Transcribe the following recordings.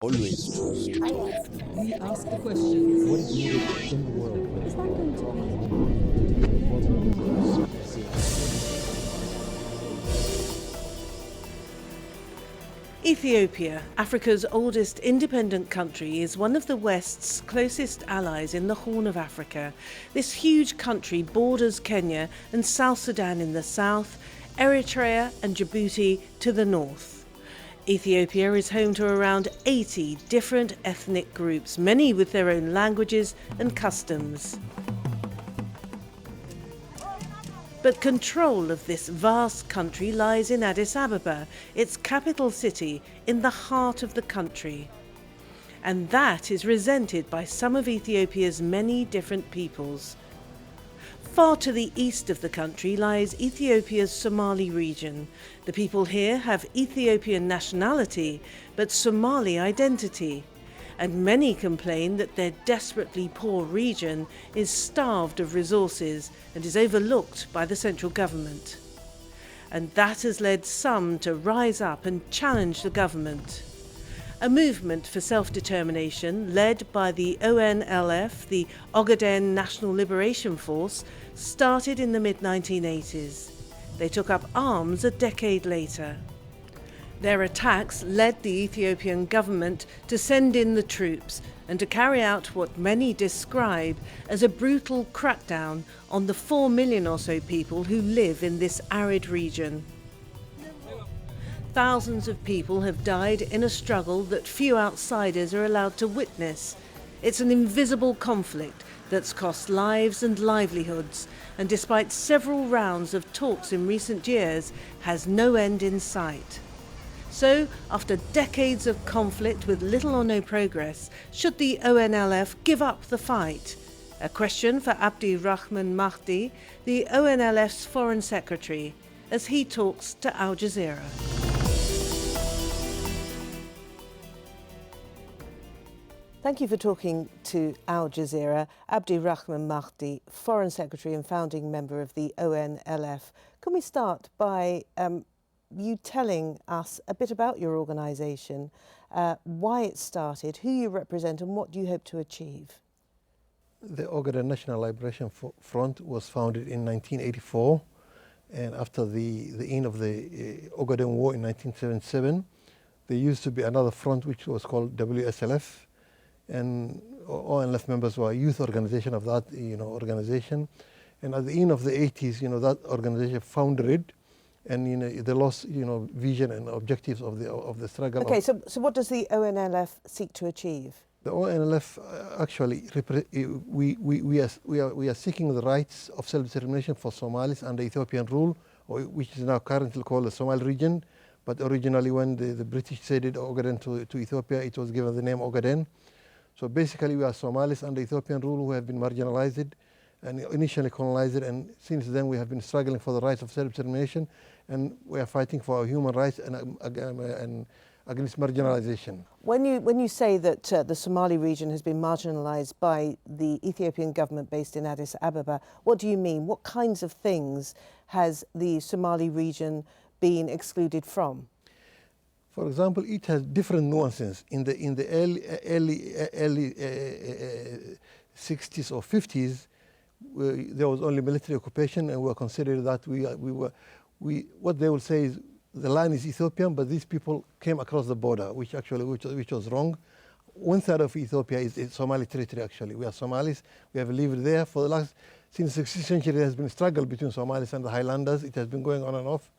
Always trust. We ask the questions. What is needed in the world? Is that going to Ethiopia, Africa's oldest independent country, is one of the West's closest allies in the Horn of Africa. This huge country borders Kenya and South Sudan in the south, Eritrea and Djibouti to the north. Ethiopia is home to around 80 different ethnic groups, many with their own languages and customs. But control of this vast country lies in Addis Ababa, its capital city in the heart of the country. And that is resented by some of Ethiopia's many different peoples. Far to the east of the country lies Ethiopia's Somali region. The people here have Ethiopian nationality, but Somali identity. And many complain that their desperately poor region is starved of resources and is overlooked by the central government. And that has led some to rise up and challenge the government. A movement for self-determination led by the ONLF, the Ogaden National Liberation Force, started in the mid-1980s. They took up arms a decade later. Their attacks led the Ethiopian government to send in the troops and to carry out what many describe as a brutal crackdown on the 4 million or so people who live in this arid region. Thousands of people have died in a struggle that few outsiders are allowed to witness. It's an invisible conflict that's cost lives and livelihoods, and despite several rounds of talks in recent years, has no end in sight. So, after decades of conflict with little or no progress, should the ONLF give up the fight? A question for Abdirahman Mahdi, the ONLF's Foreign Secretary, as he talks to Al Jazeera. Thank you for talking to Al Jazeera. Abdirahman Mahdi, Foreign Secretary and founding member of the ONLF. Can we start by you telling us a bit about your organisation, why it started, who you represent and what you hope to achieve? The Ogaden National Liberation Front was founded in 1984, and after the end of the Ogaden War in 1977, there used to be another front which was called WSLF, and ONLF members were a youth organization of that organization. And at the end of the 80s, that organization foundered, and they lost vision and objectives of the struggle. Okay, so what does the ONLF seek to achieve? The ONLF actually we are seeking the rights of self-determination for Somalis under Ethiopian rule, which is now currently called the Somali region. But originally, when the British ceded Ogaden to Ethiopia, it was given the name Ogaden. So basically, we are Somalis under Ethiopian rule who have been marginalized and initially colonized, and since then we have been struggling for the rights of self-determination, and we are fighting for our human rights and against marginalization. When you say that the Somali region has been marginalized by the Ethiopian government based in Addis Ababa, what do you mean? What kinds of things has the Somali region been excluded from? For example, it has different nuances. In the early 60s or 50s, there was only military occupation, and we were considered that what they will say is the land is Ethiopian, but these people came across the border, which was wrong. One third of Ethiopia is Somali territory. Actually, we are Somalis. We have lived there since the 16th century. There has been a struggle between Somalis and the Highlanders. It has been going on and off.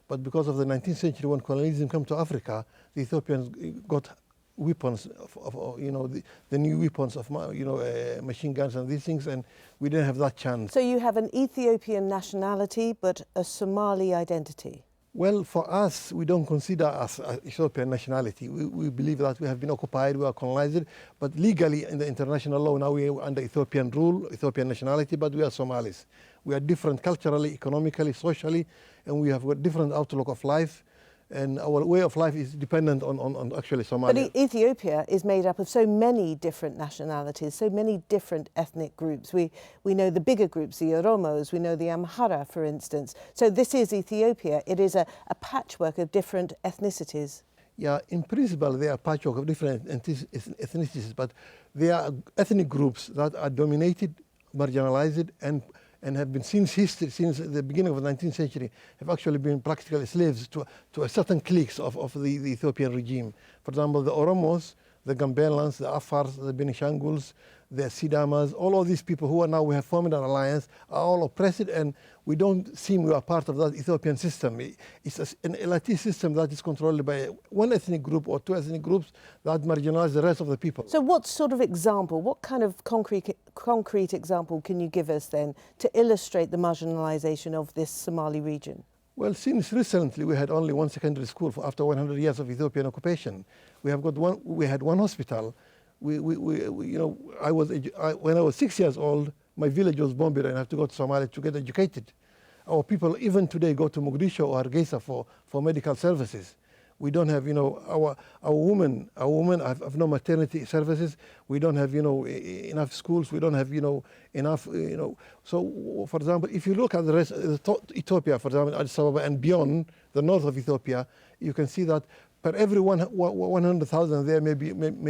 But because of the 19th century, when colonialism came to Africa, the Ethiopians got weapons, the new weapons of machine guns and these things, and we didn't have that chance. So you have an Ethiopian nationality, but a Somali identity? Well, for us, we don't consider us Ethiopian nationality. We believe that we have been occupied, we are colonized, but legally in the international law now we are under Ethiopian rule, Ethiopian nationality, but we are Somalis. We are different culturally, economically, socially, and we have a different outlook of life, and our way of life is dependent on actually Somalia. But Ethiopia is made up of so many different nationalities, so many different ethnic groups. We know the bigger groups, the Oromos, we know the Amhara, for instance. So this is Ethiopia. It is a patchwork of different ethnicities. Yeah, in principle, they are patchwork of different ethnicities, but they are ethnic groups that are dominated, marginalized, and have been since history, since the beginning of the 19th century, have actually been practically slaves to a certain cliques of the Ethiopian regime. For example, the Oromos, the Gambelans, the Afars, the Benishanguls, the Sidamas, all of these people who are now, we have formed an alliance, are all oppressed, and we don't seem we are part of that Ethiopian system. It's an elitist system that is controlled by one ethnic group or two ethnic groups that marginalize the rest of the people. So what sort of example, what kind of concrete example can you give us then to illustrate the marginalization of this Somali region? Well, since recently we had only one secondary school after 100 years of Ethiopian occupation. We have got one. We had one hospital. You know, when I was 6 years old, my village was bombed, and I have to go to Somalia to get educated. Our people even today go to Mogadishu or Hargeisa for medical services. We don't have, you know, our women have no maternity services. We don't have, you know, enough schools. We don't have, you know, enough, you know. So, for example, if you look at the rest of Ethiopia, for example, Addis Ababa and beyond, the north of Ethiopia, you can see that per every 100,000 there may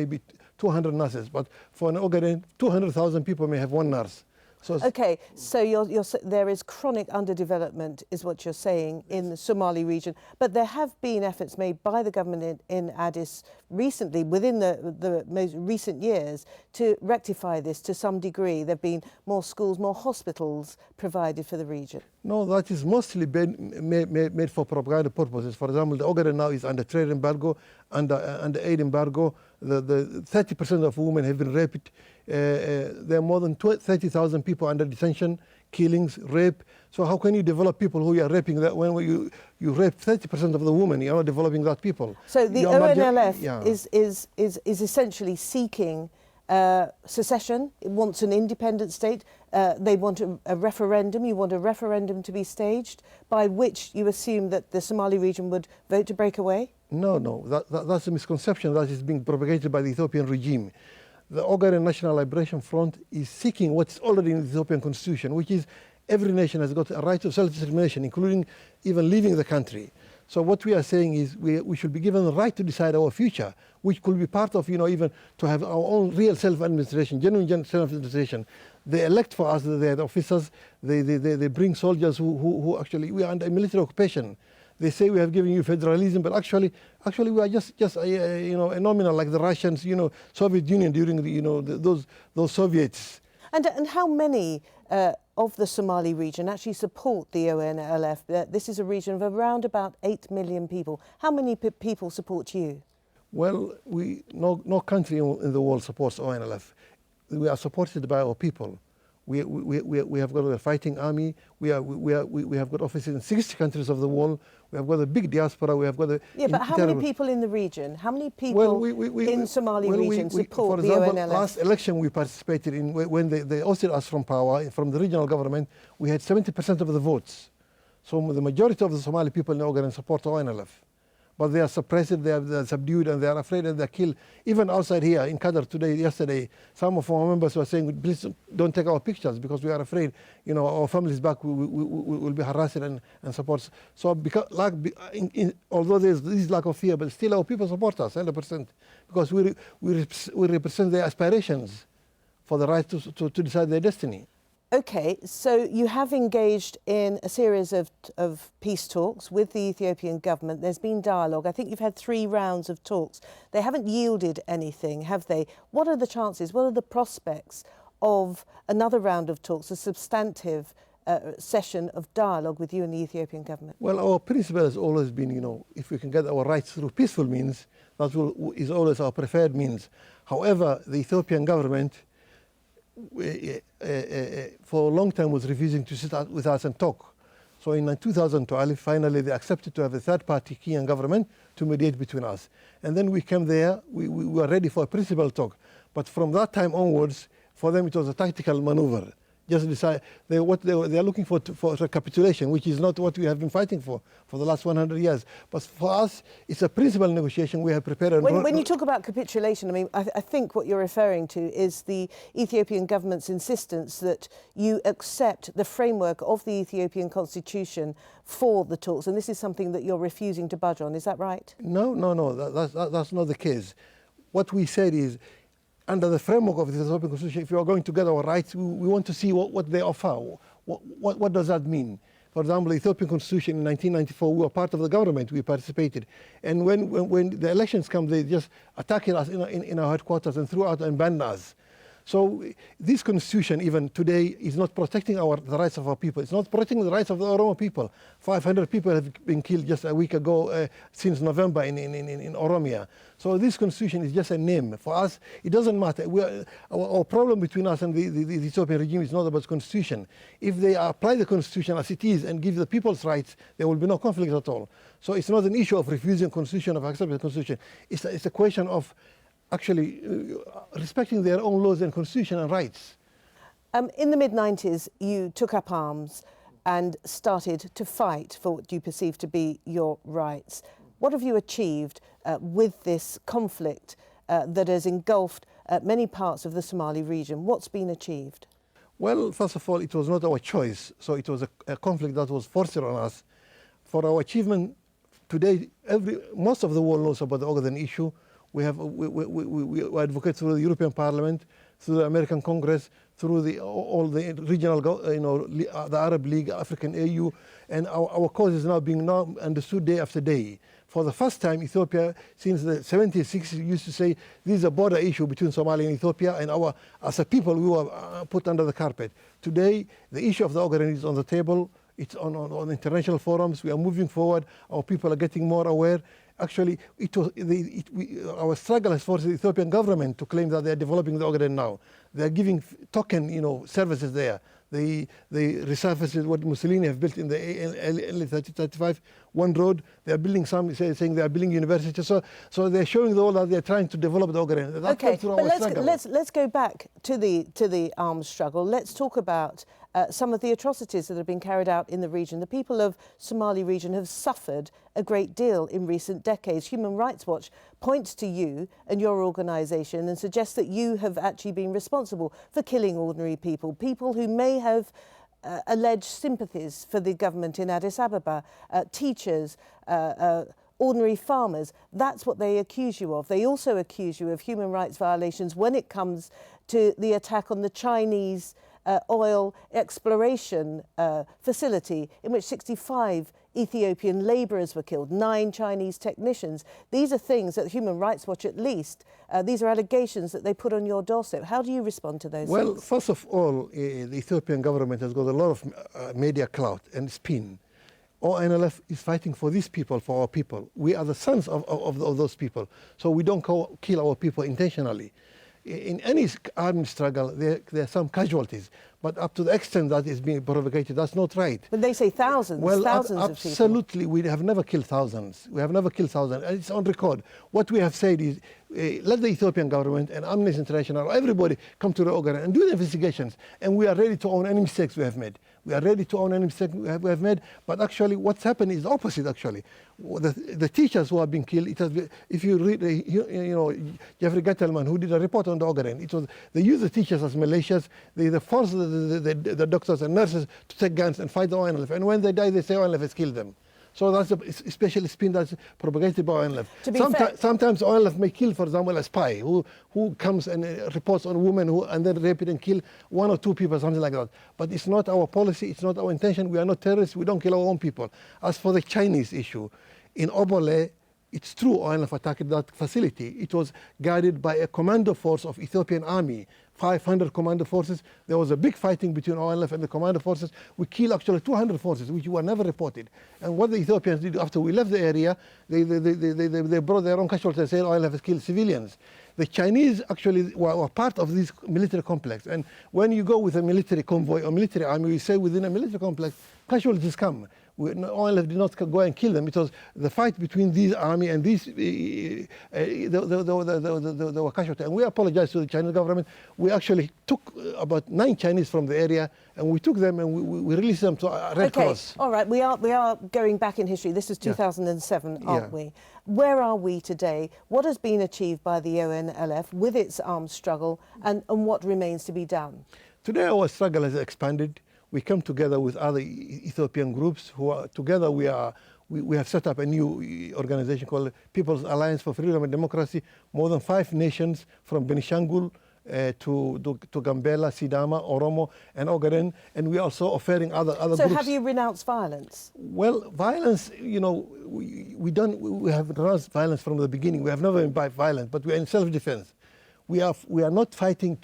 be 200 nurses. But for an Ogaden, 200,000 people may have one nurse. So okay, so there is chronic underdevelopment, is what you're saying, in the Somali region. But there have been efforts made by the government in Addis recently, within the most recent years, to rectify this to some degree. There have been more schools, more hospitals provided for the region. No, that is mostly made for propaganda purposes. For example, the Ogaden now is under trade embargo, under aid embargo. The 30% of women have been raped. There are more than 30,000 people under detention, killings, rape. So how can you develop people who are raping that when you rape 30% of the women? You're not developing that people. So the ONLF is essentially seeking secession. It wants an independent state. They want a referendum. You want a referendum to be staged by which you assume that the Somali region would vote to break away? No. That's a misconception that is being propagated by the Ethiopian regime. The Ogaden National Liberation Front is seeking what's already in the Ethiopian constitution, which is every nation has got a right of self-determination, including even leaving the country. So what we are saying is we should be given the right to decide our future, which could be part of, you know, even to have our own real self-administration, genuine self-administration. They elect for us, they are the officers, they bring soldiers who actually, we are under military occupation. They say we have given you federalism, but actually we are just you know, a nominal, like the Russians, you know, Soviet Union during the, you know, those Soviets. And how many of the Somali region actually support the ONLF? This is a region of around about 8 million people. How many people support you? Well, no country in the world supports ONLF. We are supported by our people. We have got a fighting army. We have got offices in 60 countries of the world. We have got a big diaspora. We have got a but how many people in the region? How many people in Somali region support the ONLF? For example, last election we participated in, when they ousted us from power, from the regional government, we had 70% of the votes. So the majority of the Somali people in Ogaden support ONLF. But they are suppressed, they are subdued, and they are afraid, and they are killed. Even outside here in Qatar yesterday, some of our members were saying, please don't take our pictures because we are afraid, you know, our families back will be harassed and support. So because, although there is this lack of fear, but still our people support us 100% because we represent their aspirations for the right to decide their destiny. Okay, so you have engaged in a series of peace talks with the Ethiopian government. There's been dialogue. I think you've had 3 rounds of talks. They haven't yielded anything, have they? What are the chances, what are the prospects of another round of talks, a substantive session of dialogue with you and the Ethiopian government? Well, our principle has always been, you know, if we can get our rights through peaceful means, that is always our preferred means. However, the Ethiopian government for a long time was refusing to sit with us and talk. So in 2012, finally they accepted to have a third-party Kenyan government to mediate between us. And then we came there, we were ready for a principal talk. But from that time onwards, for them it was a tactical maneuver. just decide they are looking for a capitulation, which is not what we have been fighting for the last 100 years. But for us, it's a principal negotiation we have prepared. When you talk about capitulation, I mean, I think what you're referring to is the Ethiopian government's insistence that you accept the framework of the Ethiopian constitution for the talks, and this is something that you're refusing to budge on. Is that right? No, that's not the case. What we said is, under the framework of the Ethiopian constitution, if you are going to get our rights, we want to see what they offer. What does that mean? For example, the Ethiopian constitution in 1994, we were part of the government, we participated. And when the elections come, they just attacked us in our headquarters and threw out and banned us. So this constitution, even today, is not protecting the rights of our people. It's not protecting the rights of the Oromo people. 500 people have been killed just a week ago, since November in Oromia. So this constitution is just a name. For us, it doesn't matter. Our problem between us and the Ethiopian regime is not about constitution. If they apply the constitution as it is and give the people's rights, there will be no conflict at all. So it's not an issue of refusing constitution, of accepting the constitution. It's a question of actually respecting their own laws and constitution and rights. In the mid-90s, you took up arms and started to fight for what you perceive to be your rights. What have you achieved with this conflict that has engulfed many parts of the Somali region? What's been achieved? Well, first of all, it was not our choice. So it was a conflict that was forced on us. For our achievement today, most of the world knows about the Ogaden issue. We advocate through the European Parliament, through the American Congress, through all the regional, the Arab League, African AU, and our cause is now being understood day after day. For the first time, Ethiopia, since the 70s, 60s, used to say this is a border issue between Somalia and Ethiopia, and as a people, we were put under the carpet. Today, the issue of the Ogaden is on the table. It's on international forums. We are moving forward. Our people are getting more aware. Actually, our struggle has forced the Ethiopian government to claim that they are developing the Ogaden now. They are giving token, services there. They resurface what Mussolini have built in the early 35, one road. They are building some, saying they are building universities. So they are showing the world that they are trying to develop the Ogaden. Okay, but let's go back to the arms struggle. Let's talk about some of the atrocities that have been carried out in the region. The people of Somali region have suffered a great deal in recent decades. Human Rights Watch points to you and your organisation and suggests that you have actually been responsible for killing ordinary people, people who may have alleged sympathies for the government in Addis Ababa, teachers, ordinary farmers. That's what they accuse you of. They also accuse you of human rights violations when it comes to the attack on the Chinese oil exploration facility in which 65 Ethiopian labourers were killed, 9 Chinese technicians. These are things that Human Rights Watch, at least, these are allegations that they put on your doorstep. How do you respond to those Well, things? first of all, the Ethiopian government has got a lot of media clout and spin. ONLF is fighting for these people, for our people. We are the sons of those people. So we don't kill our people intentionally. In any armed struggle, there are some casualties, but up to the extent that is being propagated, that's not right. But they say thousands, thousands of people. Absolutely, we have never killed thousands. We have never killed thousands, and it's on record. What we have said is, let the Ethiopian government and Amnesty International, everybody come to the Ogaden and do the investigations, and we are ready to own any mistakes we have made. We are ready to own any mistake we have made, but actually what's happened is the opposite, actually. The teachers who have been killed, if you read, Jeffrey Gettelman, who did a report on the Ogaden, they use the teachers as militias, they force the doctors and nurses to take guns and fight the ONLF, and when they die, they say ONLF has killed them. So that's a special spin that's propagated by ONLF. Sometimes ONLF may kill, for example, a spy who comes and reports on women and then rape it and kill 1 or 2 people, something like that. But it's not our policy, it's not our intention. We are not terrorists, we don't kill our own people. As for the Chinese issue, in Obole, it's true ONLF attacked that facility. It was guarded by a commando force of Ethiopian army, 500 commando forces. There was a big fighting between ONLF and the commando forces. We killed actually 200 forces, which were never reported. And what the Ethiopians did after we left the area, they brought their own casualties and said ONLF has killed civilians. The Chinese actually were part of this military complex. And when you go with a military convoy or military army, we say within a military complex, casualties come. ONLF did not go and kill them. It was the fight between these army and these, the casualty. And we apologize to the Chinese government. We actually took about 9 Chinese from the area, and we took them and we released them to Red Cross. All right, we are going back in history. This is 2007, aren't we? Where are we today? What has been achieved by the ONLF with its armed struggle, and what remains to be done? Today our struggle has expanded. We come together with other Ethiopian groups who are together. We have set up a new organization called People's Alliance for Freedom and Democracy. More than 5 nations from Benishangul to Gambela, Sidama, Oromo, and Ogaden, and we are also offering other groups. So have you renounced violence? Well, violence, we have renounced violence from the beginning. We have never been violent, but we are in self-defense. We are not fighting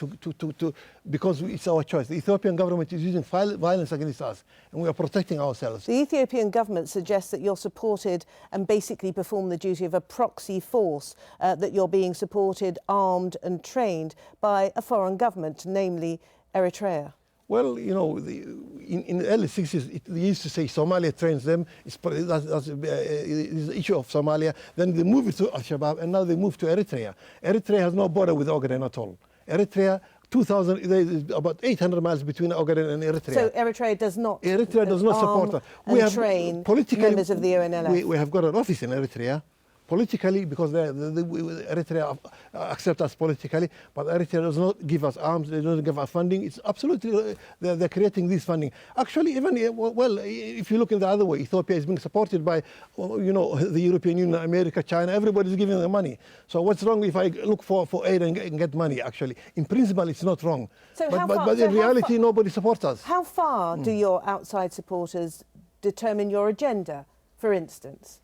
because it's our choice. The Ethiopian government is using violence against us, and we are protecting ourselves. The Ethiopian government suggests that you're supported and basically perform the duty of a proxy force, that you're being supported, armed and trained by a foreign government, namely Eritrea. Well, in the early 60s, they used to say Somalia trains them. That's the issue of Somalia. Then they moved it to Addis Ababa, and now they moved to Eritrea. Eritrea has no border with Ogaden at all. Eritrea, about 800 miles between Ogaden and Eritrea. So Eritrea does not support us. We have train members of the ONLF. We have got an office in Eritrea. Politically, because Eritrea accept us politically, but Eritrea does not give us arms, they don't give us funding. It's absolutely, they're creating this funding. Actually, even, well, if you look in the other way, Ethiopia is being supported by, the European Union, America, China, everybody's giving them money. So what's wrong if I look for aid and get money, actually? In principle, it's not wrong. So but in reality, nobody supports us. How far do your outside supporters determine your agenda, for instance?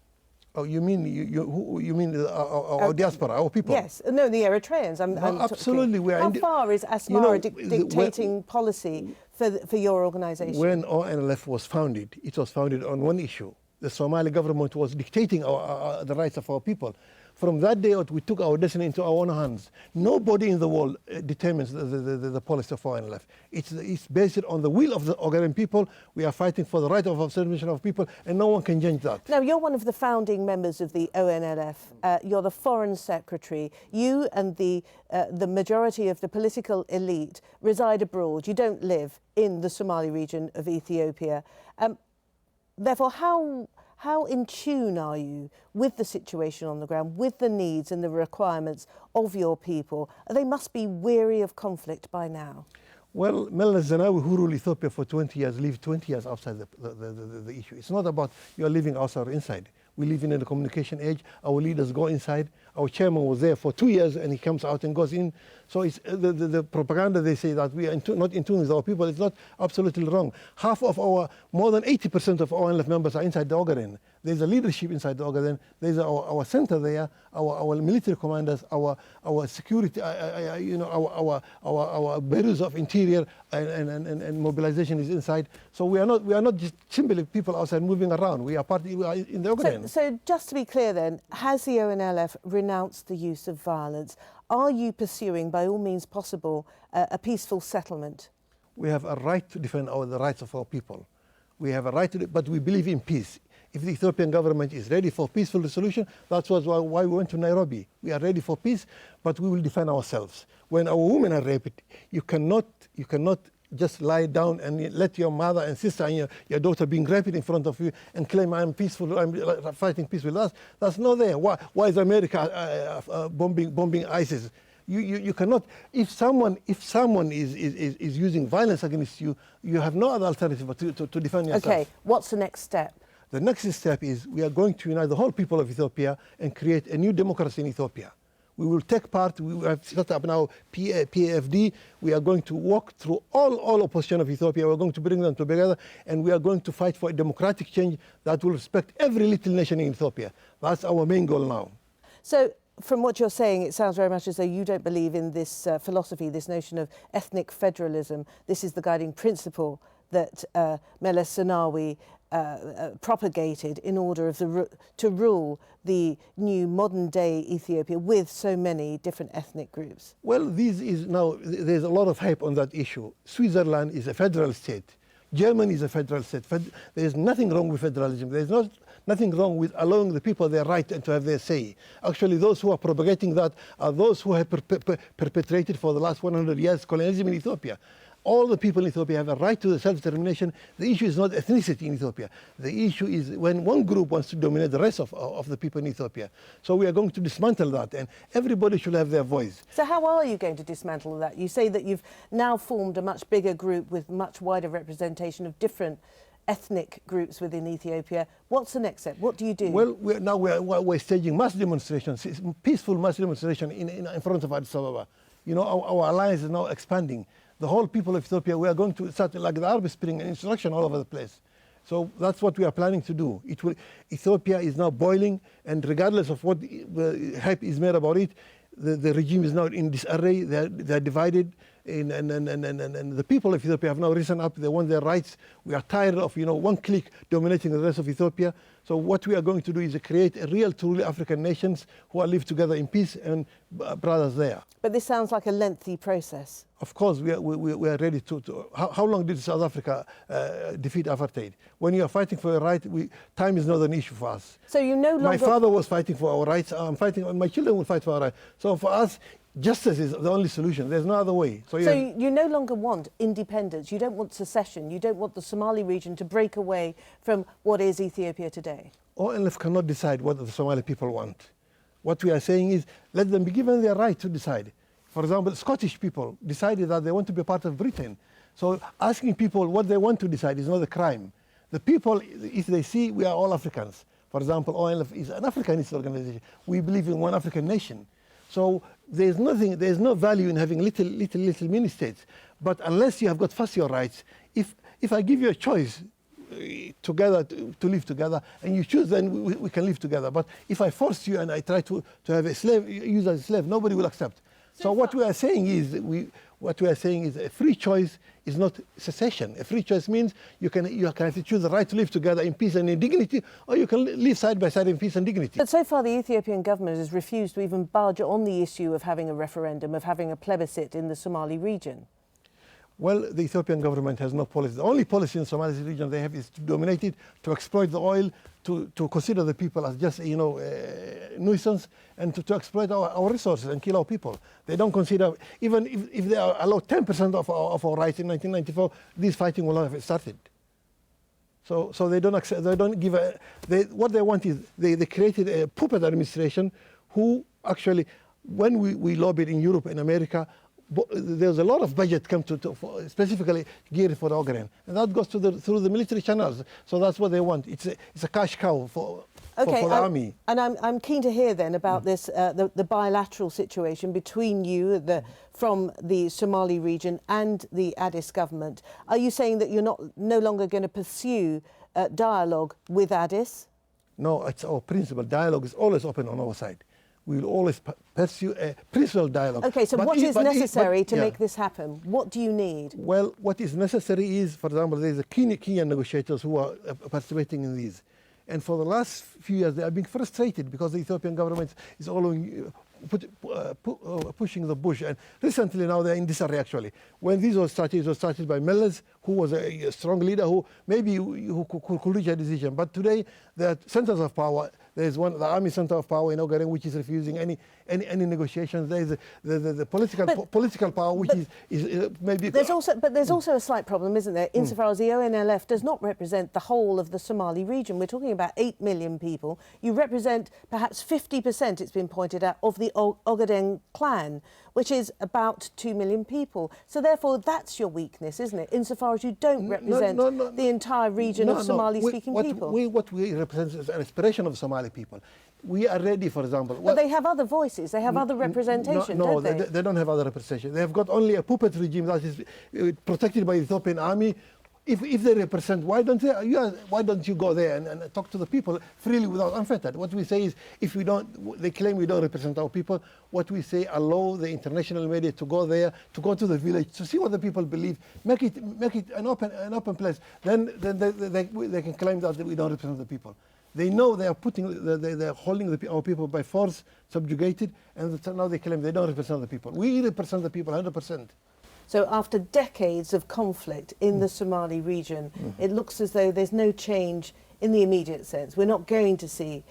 Oh, you mean our diaspora, our people? Yes, no, the Eritreans. Absolutely, we are. How far is Asmara dictating policy for your organisation? When ONLF was founded, it was founded on one issue: the Somali government was dictating the rights of our people. From that day on, we took our destiny into our own hands. Nobody in the world determines the policy of ONLF. It's based on the will of the Ogaden people. We are fighting for the right of observation of people, and no one can change that. Now, you're one of the founding members of the ONLF. You're the Foreign Secretary. You and the majority of the political elite reside abroad. You don't live in the Somali region of Ethiopia. Therefore, how in tune are you with the situation on the ground, with the needs and the requirements of your people? They must be weary of conflict by now. Well, Meles Zenawi, who ruled Ethiopia for 20 years, lived 20 years outside the issue. It's not about you're living outside or inside. We live in a communication age. Our leaders go inside. Our chairman was there for 2 years, and he comes out and goes in. So it's the propaganda they say that we are not in tune with our people. It's not absolutely wrong. More than 80% of ONLF members are inside the Ogaden. There's a leadership inside the Ogaden. There's our center there, our military commanders, our security, our bureaus of interior and mobilization is inside. So we are not just simply people outside moving around. We are in the Ogaden. So just to be clear then, has the ONLF renounced the use of violence? Are you pursuing, by all means possible, a peaceful settlement? We have a right to defend the rights of our people. We have a right to, but we believe in peace. If the Ethiopian government is ready for peaceful resolution, that's why we went to Nairobi. We are ready for peace, but we will defend ourselves. When our women are raped, you cannot just lie down and let your mother and sister and your daughter being raped in front of you and claim I'm peaceful, I'm fighting peace with us. That's not there. Why is America bombing ISIS? You cannot. If someone is using violence against you, you have no other alternative but to defend yourself. Okay. What's the next step? The next step is we are going to unite the whole people of Ethiopia and create a new democracy in Ethiopia. We will take part. We have set up now PAFD. We are going to walk through all opposition of Ethiopia. We're going to bring them together, and we are going to fight for a democratic change that will respect every little nation in Ethiopia. That's our main goal now. So, from what you're saying, it sounds very much as though you don't believe in this philosophy, this notion of ethnic federalism. This is the guiding principle that Meles Zenawi propagated in order to rule the new modern-day Ethiopia with so many different ethnic groups. Well, there's a lot of hype on that issue. Switzerland is a federal state. Germany is a federal state. There is nothing wrong with federalism. There is nothing wrong with allowing the people their right and to have their say. Actually, those who are propagating that are those who have perpetrated for the last 100 years colonialism in Ethiopia. All the people in Ethiopia have a right to self-determination. The issue is not ethnicity in Ethiopia. The issue is when one group wants to dominate the rest of the people in Ethiopia. So we are going to dismantle that, and everybody should have their voice. So how are you going to dismantle that? You say that you've now formed a much bigger group with much wider representation of different ethnic groups within Ethiopia. What's the next step? What do you do? Well, we're staging mass demonstrations, peaceful mass demonstration in front of Addis Ababa. You know, our alliance is now expanding. The whole people of Ethiopia, we are going to start like the Arab Spring, an insurrection all over the place. So that's what we are planning to do. Ethiopia is now boiling, and regardless of what hype is made about it, the regime is now in disarray. They're divided, and the people of Ethiopia have now risen up. They want their rights. We are tired of one clique dominating the rest of Ethiopia. So what we are going to do is create a real, truly African nations who are live together in peace and brothers there. But this sounds like a lengthy process. Of course, we are ready to. How long did South Africa defeat apartheid? When you are fighting for your right, time is not an issue for us. So you no longer. My father was fighting for our rights. I'm fighting. My children will fight for our rights. So for us, justice is the only solution. There's no other way. So you no longer want independence. You don't want secession. You don't want the Somali region to break away from what is Ethiopia today. ONLF cannot decide what the Somali people want. What we are saying is let them be given their right to decide. For example, Scottish people decided that they want to be part of Britain. So asking people what they want to decide is not a crime. The people, if they see we are all Africans, for example, ONLF is an Africanist organization. We believe in one African nation. So there's no value in having little mini states. But unless you have got first your rights, if I give you a choice together to live together and you choose, then we can live together. But if I force you and I try to have a slave, use as a slave, nobody will accept. So what we are saying is a free choice is not secession. A free choice means you can have to choose the right to live together in peace and in dignity, or you can live side by side in peace and dignity. But so far the Ethiopian government has refused to even budge on the issue of having a referendum, of having a plebiscite in the Somali region. Well, the Ethiopian government has no policy. The only policy in the Somali region they have is to dominate it, to exploit the oil, to consider the people as just nuisance, and to exploit our resources and kill our people. They don't consider, even if they are allowed 10% of our rights in 1994, this fighting will not have started. So they don't accept. They don't give a. What they want is they created a puppet administration who actually, when we lobbied in Europe and America, there's a lot of budget come specifically geared for Ogaden, and that goes through the military channels. So that's what they want. It's a cash cow for the army. And I'm keen to hear then about this the bilateral situation between you from the Somali region and the Addis government. Are you saying that you're no longer going to pursue dialogue with Addis? No, it's our principle. Dialogue is always open on our side. We will always pursue a principal dialogue. Okay, so what is necessary to make this happen? What do you need? Well, what is necessary is, for example, there's a Kenyan negotiators who are participating in these. And for the last few years, they are being frustrated because the Ethiopian government is always pushing the bush. And recently now they're in disarray, actually. When these were started, it was started by Meles, who was a strong leader who could reach a decision. But today, there are centers of power. There's the army center of power in Ogaden, which is refusing any negotiations. There's the political power, which is maybe. There's also a slight problem, isn't there? Insofar as the ONLF does not represent the whole of the Somali region. We're talking about 8 million people. You represent perhaps 50%, it's been pointed out, of the Ogaden clan, which is about 2 million people. So therefore, that's your weakness, isn't it? Insofar as you don't represent the entire region of Somali-speaking people. What we represent is an aspiration of Somali people. We are ready, for example. But they have other voices, they have other representation, don't they? They don't have other representation. They have got only a puppet regime that is protected by the Ethiopian army. If they represent, why don't you go there and talk to the people freely without unfettered? What we say is, if we don't, they claim we don't represent our people. What we say, allow the international media to go there, to go to the village, to see what the people believe. Make it an open place. Then they can claim that we don't represent the people. They know they are holding our people by force, subjugated, and now they claim they don't represent the people. We represent the people 100%. So after decades of conflict in the Somali region, it looks as though there's no change in the immediate sense. We're not going to see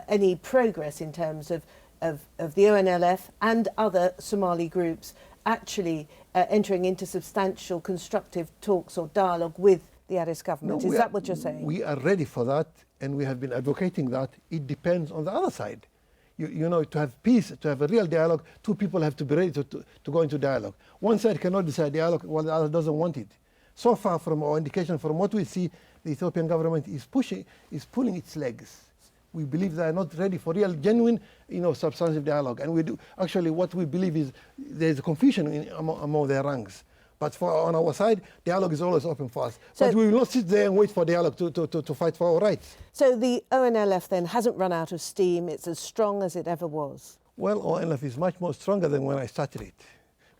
any progress in terms of the ONLF and other Somali groups actually entering into substantial constructive talks or dialogue with the Addis government. Is that what you're saying? We are ready for that, and we have been advocating that. It depends on the other side. You know, to have peace, to have a real dialogue, two people have to be ready to go into dialogue. One side cannot decide dialogue while the other doesn't want it. So far, from our indication, from what we see, the Ethiopian government is pulling its legs. We believe they are not ready for real, genuine, substantive dialogue. And we do, actually, what we believe is there is a confusion among their ranks. But on our side, dialogue is always open for us. So, but we will not sit there and wait for dialogue to fight for our rights. So the ONLF then hasn't run out of steam. It's as strong as it ever was. Well, ONLF is much more stronger than when I started it.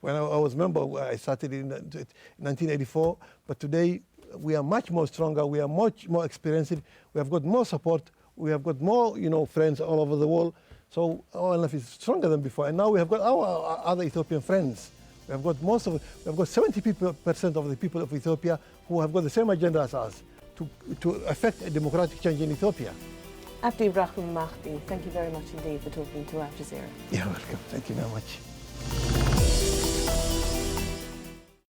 When I was a member, I started in 1984. But today, we are much more stronger. We are much more experienced. We have got more support. We have got more, friends all over the world. So ONLF is stronger than before. And now we have got our other Ethiopian friends. We have got 70% of the people of Ethiopia who have got the same agenda as us to effect a democratic change in Ethiopia. Abdirahman Mahdi, thank you very much indeed for talking to Al Jazeera. You're welcome. Thank you very much.